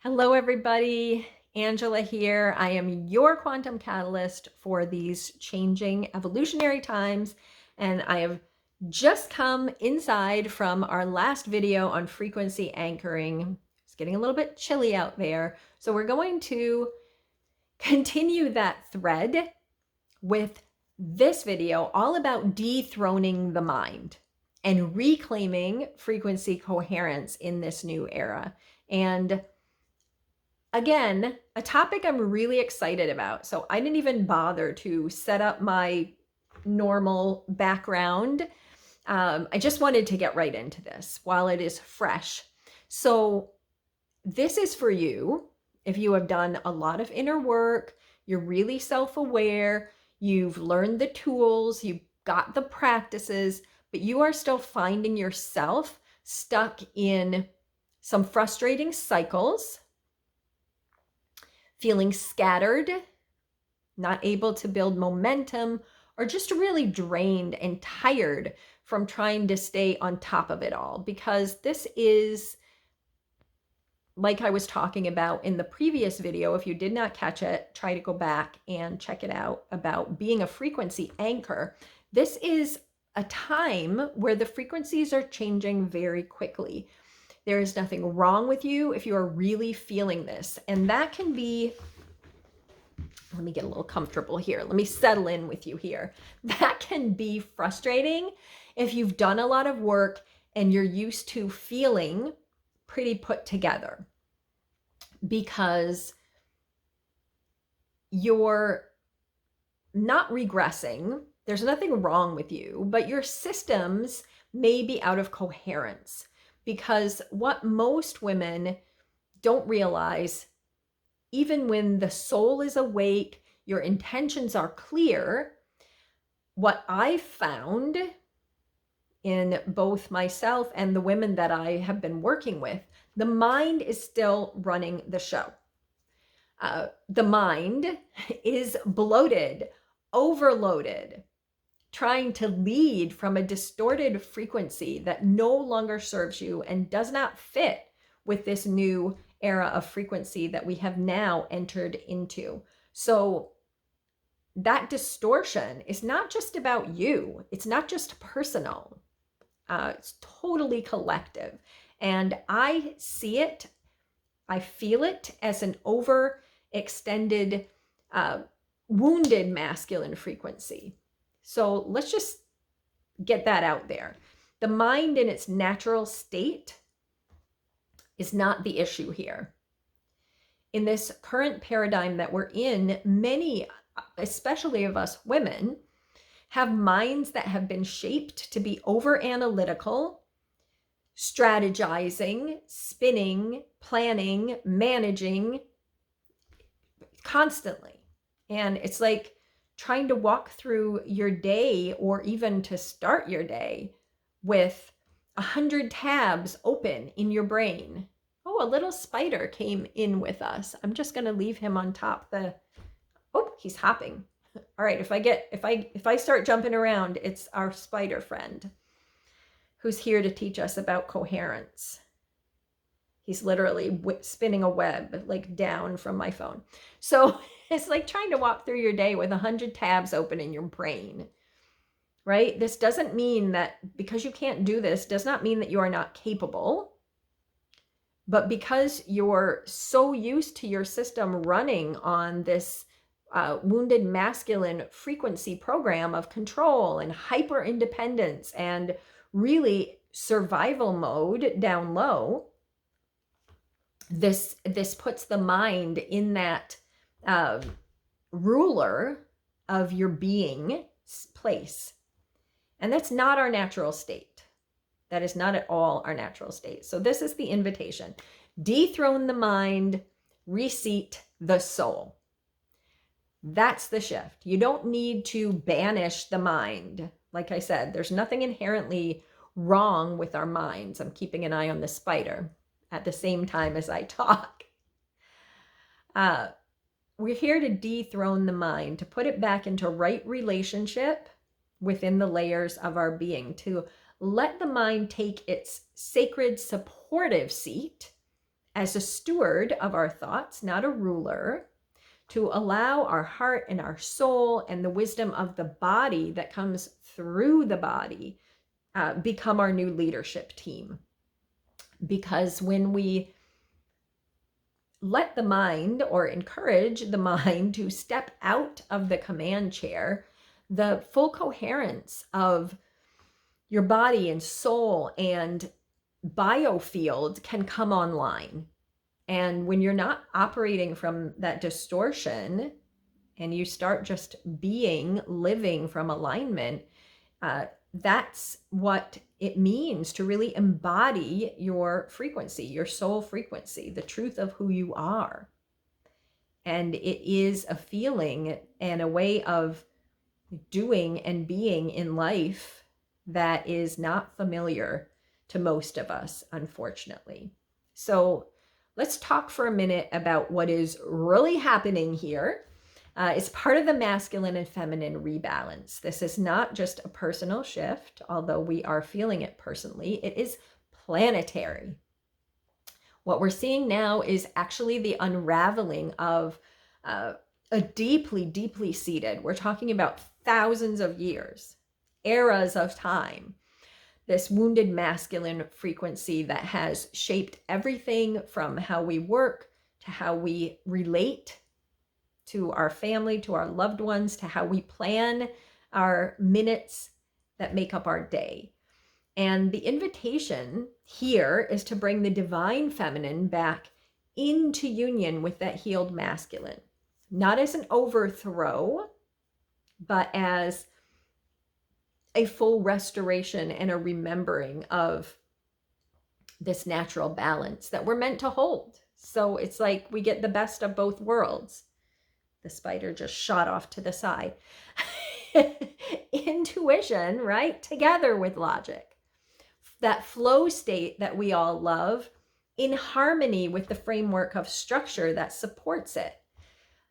Hello, everybody. Angela here. I am your quantum catalyst for these changing evolutionary times, and I have just come inside from our last video on frequency anchoring. It's getting a little bit chilly out there, so we're going to continue that thread with this video all about dethroning the mind and reclaiming frequency coherence in this new era. And again, a topic I'm really excited about. So I didn't even bother to set up my normal background. I just wanted to get right into this while it is fresh. So this is for you if you have done a lot of inner work, you're really self-aware, you've learned the tools, you've got the practices, but you are still finding yourself stuck in some frustrating cycles, feeling scattered, not able to build momentum, or just really drained and tired from trying to stay on top of it all. Because this is, like I was talking about in the previous video, if you did not catch it, try to go back and check it out, about being a frequency anchor. This is a time where the frequencies are changing very quickly. There is nothing wrong with you if you are really feeling this. And that can be, let me get a little comfortable here. Let me settle in with you here. That can be frustrating if you've done a lot of work and you're used to feeling pretty put together, because you're not regressing. There's nothing wrong with you, but your systems may be out of coherence. Because what most women don't realize, even when the soul is awake, your intentions are clear, what I found in both myself and the women that I have been working with, the mind is still running the show. The mind is bloated, overloaded, trying to lead from a distorted frequency that no longer serves you and does not fit with this new era of frequency that we have now entered into. So that distortion is not just about you. It's not just personal. It's totally collective. And I see it, I feel it as an overextended, wounded masculine frequency. So let's just get that out there. The mind in its natural state is not the issue here. In this current paradigm that we're in, many, especially of us women, have minds that have been shaped to be over analytical, strategizing, spinning, planning, managing constantly. And it's like trying to walk through your day, or even to start your day, with 100 tabs open in your brain. Oh, a little spider came in with us. I'm just going to leave him on top. Oh, he's hopping. All right, if I start jumping around, it's our spider friend who's here to teach us about coherence. He's literally spinning a web like down from my phone. So it's like trying to walk through your day with 100 tabs open in your brain, right? This doesn't mean that because you can't do this, does not mean that you are not capable. But because you're so used to your system running on this wounded masculine frequency program of control and hyper independence and really survival mode down low, this puts the mind in that ruler of your being place. And that's not our natural state. That is not at all our natural state. So this is the invitation. Dethrone the mind, reseat the soul. That's the shift. You don't need to banish the mind. Like I said, there's nothing inherently wrong with our minds. I'm keeping an eye on the spider at the same time as I talk. We're here to dethrone the mind, to put it back into right relationship within the layers of our being, to let the mind take its sacred supportive seat as a steward of our thoughts, not a ruler, to allow our heart and our soul and the wisdom of the body that comes through the body become our new leadership team. Because when we let the mind, or encourage the mind, to step out of the command chair, the full coherence of your body and soul and biofield can come online. And when you're not operating from that distortion and you start just being, living from alignment, that's what it means to really embody your frequency, your soul frequency, the truth of who you are. And it is a feeling and a way of doing and being in life that is not familiar to most of us, unfortunately. So let's talk for a minute about what is really happening here. It's part of the masculine and feminine rebalance. This is not just a personal shift, although we are feeling it personally. It is planetary. What we're seeing now is actually the unraveling of a deeply, deeply seated, we're talking about thousands of years, eras of time, this wounded masculine frequency that has shaped everything from how we work to how we relate to our family, to our loved ones, to how we plan our minutes that make up our day. And the invitation here is to bring the divine feminine back into union with that healed masculine, not as an overthrow, but as a full restoration and a remembering of this natural balance that we're meant to hold. So it's like we get the best of both worlds. The spider just shot off to the side. Intuition, right? Together with logic. That flow state that we all love, in harmony with the framework of structure that supports it.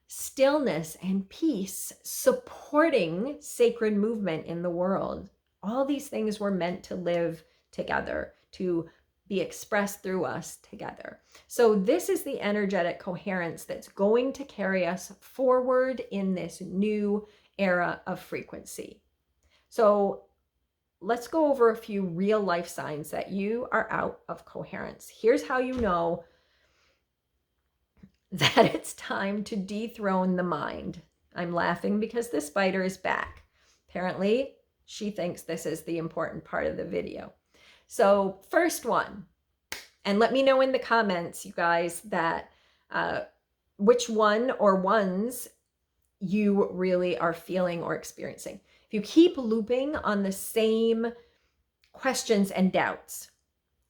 Stillness and peace supporting sacred movement in the world. All these things were meant to live together, to be expressed through us together. So this is the energetic coherence that's going to carry us forward in this new era of frequency. So let's go over a few real life signs that you are out of coherence. Here's how you know that it's time to dethrone the mind. I'm laughing because the spider is back. Apparently, she thinks this is the important part of the video. So first one, and let me know in the comments, you guys, that which one or ones you really are feeling or experiencing. If you keep looping on the same questions and doubts,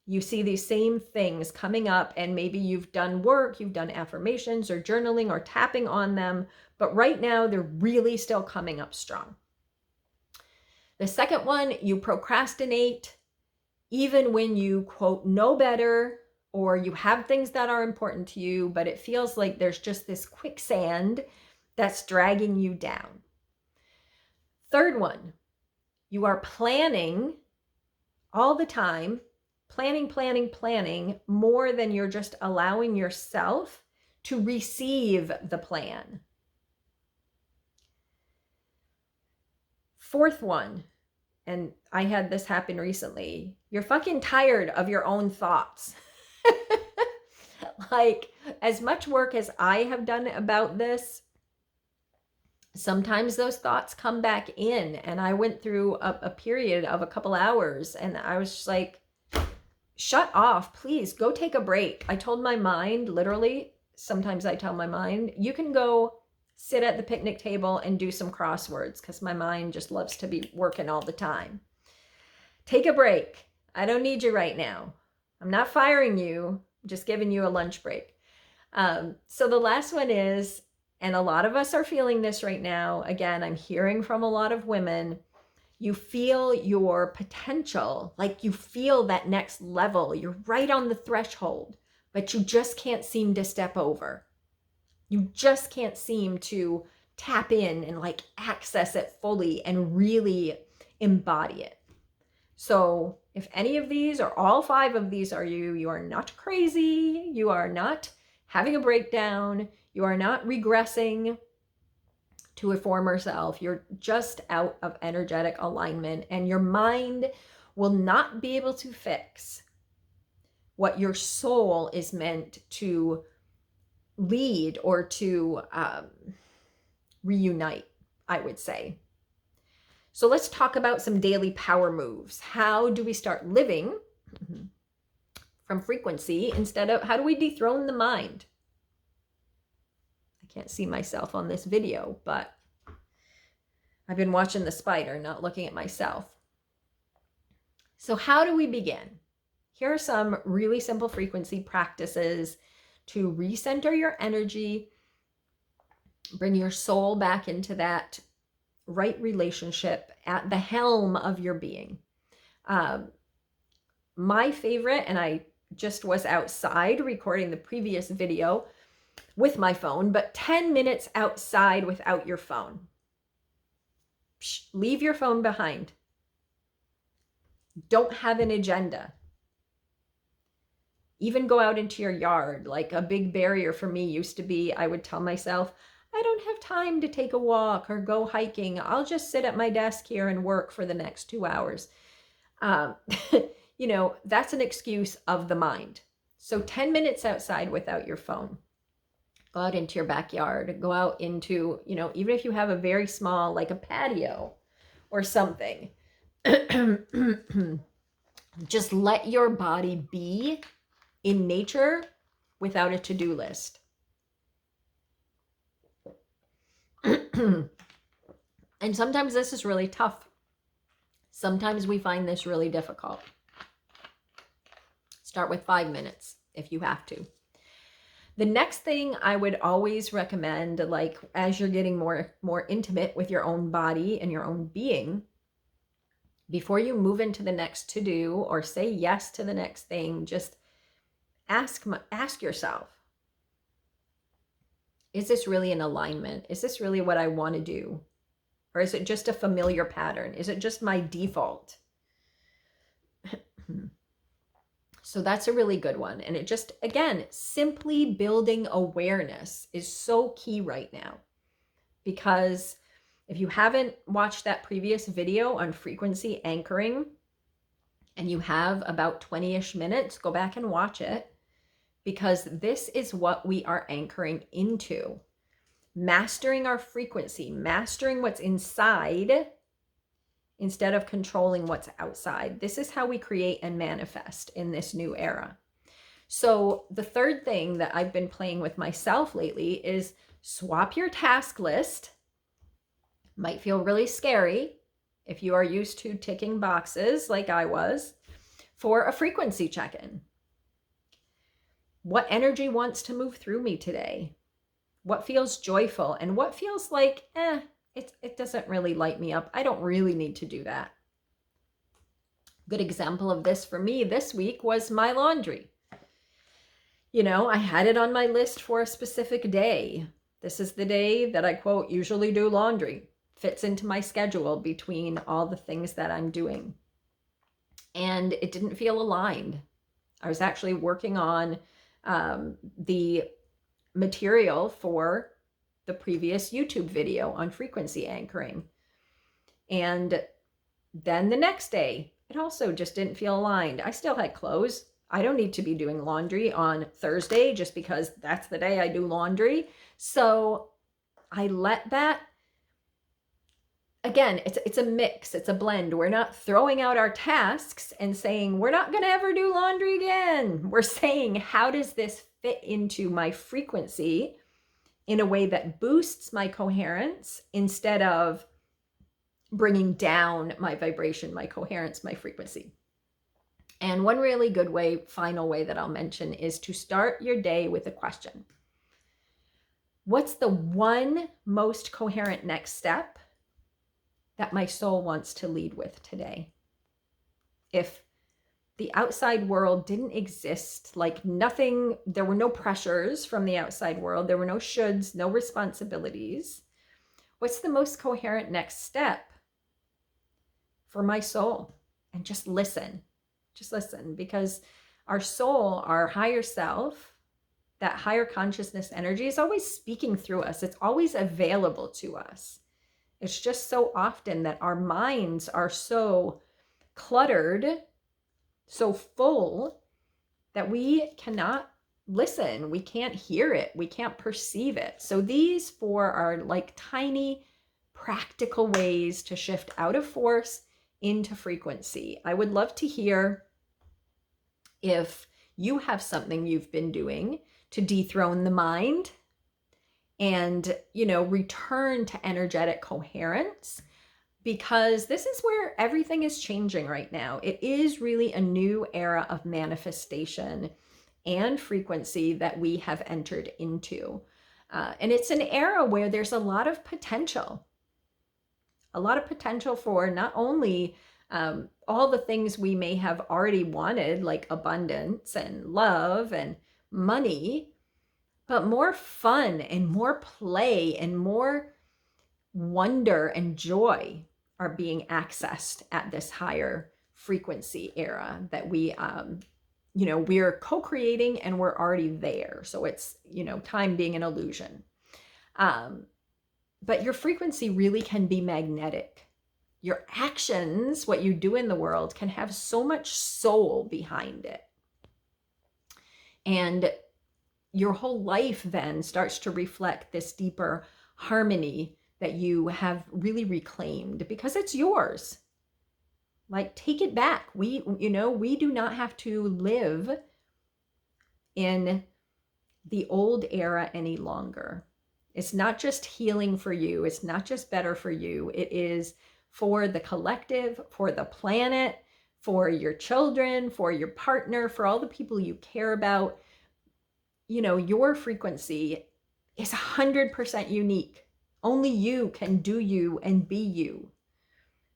you see these same things coming up, and maybe you've done work, you've done affirmations or journaling or tapping on them, but right now they're really still coming up strong. The second one, you procrastinate even when you, quote, know better, or you have things that are important to you, but it feels like there's just this quicksand that's dragging you down. Third one, you are planning all the time, planning more than you're just allowing yourself to receive the plan. Fourth one, and I had this happen recently, you're fucking tired of your own thoughts. Like, as much work as I have done about this, sometimes those thoughts come back in, and I went through a period of a couple hours, and I was just like, shut off, please, go take a break. I told my mind, literally, sometimes I tell my mind, you can go sit at the picnic table and do some crosswords, because my mind just loves to be working all the time. Take a break. I don't need you right now. I'm not firing you, I'm just giving you a lunch break. So the last one is, and a lot of us are feeling this right now, again, I'm hearing from a lot of women, you feel your potential, like you feel that next level, you're right on the threshold, but you just can't seem to step over. You just can't seem to tap in and like access it fully and really embody it. So If any of these or all 5 of these are you, you are not crazy. You are not having a breakdown. You are not regressing to a former self. You're just out of energetic alignment, and your mind will not be able to fix what your soul is meant to lead or to reunite, I would say. So let's talk about some daily power moves. How do we start living from frequency instead of, how do we dethrone the mind? I can't see myself on this video, but I've been watching the spider, not looking at myself. So how do we begin? Here are some really simple frequency practices to recenter your energy, bring your soul back into that right relationship at the helm of your being. My favorite, and I just was outside recording the previous video with my phone, but 10 minutes outside without your phone. Leave your phone behind. Don't have an agenda. Even go out into your yard. Like a big barrier for me used to be, I would tell myself, I don't have time to take a walk or go hiking. I'll just sit at my desk here and work for the next 2 hours. You know, that's an excuse of the mind. So 10 minutes outside without your phone. Go out into your backyard. Go out into, you know, even if you have a very small, like a patio or something. Just let your body be in nature without a to-do list. And sometimes this is really tough. Sometimes we find this really difficult. Start with 5 minutes if you have to. The next thing I would always recommend, like as you're getting more intimate with your own body and your own being, before you move into the next to-do or say yes to the next thing, just ask yourself, is this really in alignment? Is this really what I want to do? Or is it just a familiar pattern? Is it just my default? So that's a really good one. And it just, again, simply building awareness is so key right now. Because if you haven't watched that previous video on frequency anchoring, and you have about 20-ish minutes, go back and watch it. Because this is what we are anchoring into. Mastering our frequency, mastering what's inside instead of controlling what's outside. This is how we create and manifest in this new era. So the third thing that I've been playing with myself lately is swap your task list. Might feel really scary if you are used to ticking boxes like I was, for a frequency check-in. What energy wants to move through me today? What feels joyful and what feels like, it doesn't really light me up. I don't really need to do that. Good example of this for me this week was my laundry. You know, I had it on my list for a specific day. This is the day that I, quote, usually do laundry. Fits into my schedule between all the things that I'm doing. And it didn't feel aligned. I was actually working on the material for the previous YouTube video on frequency anchoring. And then the next day, it also just didn't feel aligned. I still had clothes. I don't need to be doing laundry on Thursday just because that's the day I do laundry. So I let that, again, it's a mix, it's a blend. We're not throwing out our tasks and saying, we're not gonna ever do laundry again. We're saying, how does this fit into my frequency in a way that boosts my coherence instead of bringing down my vibration, my coherence, my frequency. And one really good way, final way that I'll mention is to start your day with a question. What's the one most coherent next step that my soul wants to lead with today? If the outside world didn't exist, like nothing, there were no pressures from the outside world, there were no shoulds, no responsibilities, what's the most coherent next step for my soul? And just listen. Just listen, because our soul, our higher self, that higher consciousness energy is always speaking through us. It's always available to us. It's just so often that our minds are so cluttered, so full, that we cannot listen. We can't hear it. We can't perceive it. So these four are like tiny practical ways to shift out of force into frequency. I would love to hear if you have something you've been doing to dethrone the mind and, return to energetic coherence, because this is where everything is changing right now. It is really a new era of manifestation and frequency that we have entered into. And it's an era where there's a lot of potential for not only all the things we may have already wanted, like abundance and love and money, but more fun and more play and more wonder and joy are being accessed at this higher frequency era that we're co-creating, and we're already there. So it's, time being an illusion. But your frequency really can be magnetic. Your actions, what you do in the world, can have so much soul behind it. And your whole life then starts to reflect this deeper harmony that you have really reclaimed, because it's yours. Like, take it back. We do not have to live in the old era any longer. It's not just healing for you. It's not just better for you. It is for the collective, for the planet, for your children, for your partner, for all the people you care about. Your frequency is 100% unique. Only you can do you and be you.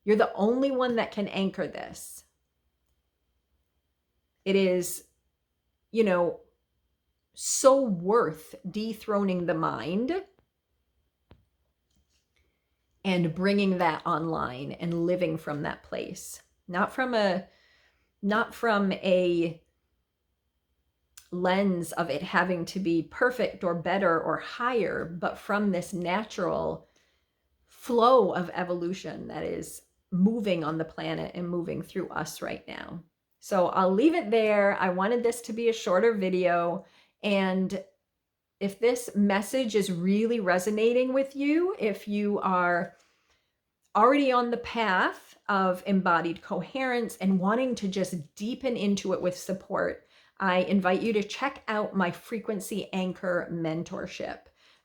You're the only one that can anchor this. It is, so worth dethroning the mind and bringing that online and living from that place. Not from a lens of it having to be perfect or better or higher, but from this natural flow of evolution that is moving on the planet and moving through us right now. So I'll leave it there. I wanted this to be a shorter video. And if this message is really resonating with you, if you are already on the path of embodied coherence and wanting to just deepen into it with support, I invite you to check out my Frequency Anchor mentorship.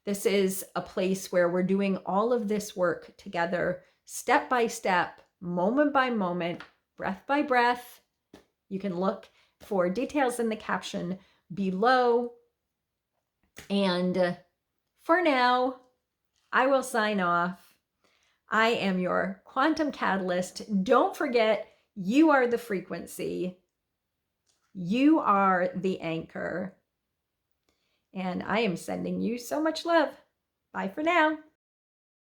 This is a place where we're doing all of this work together, step by step, moment by moment, breath by breath. You can look for details in the caption below. And for now, I will sign off. I am your quantum catalyst. Don't forget, you are the frequency. You are the anchor. And I am sending you so much love. Bye for now.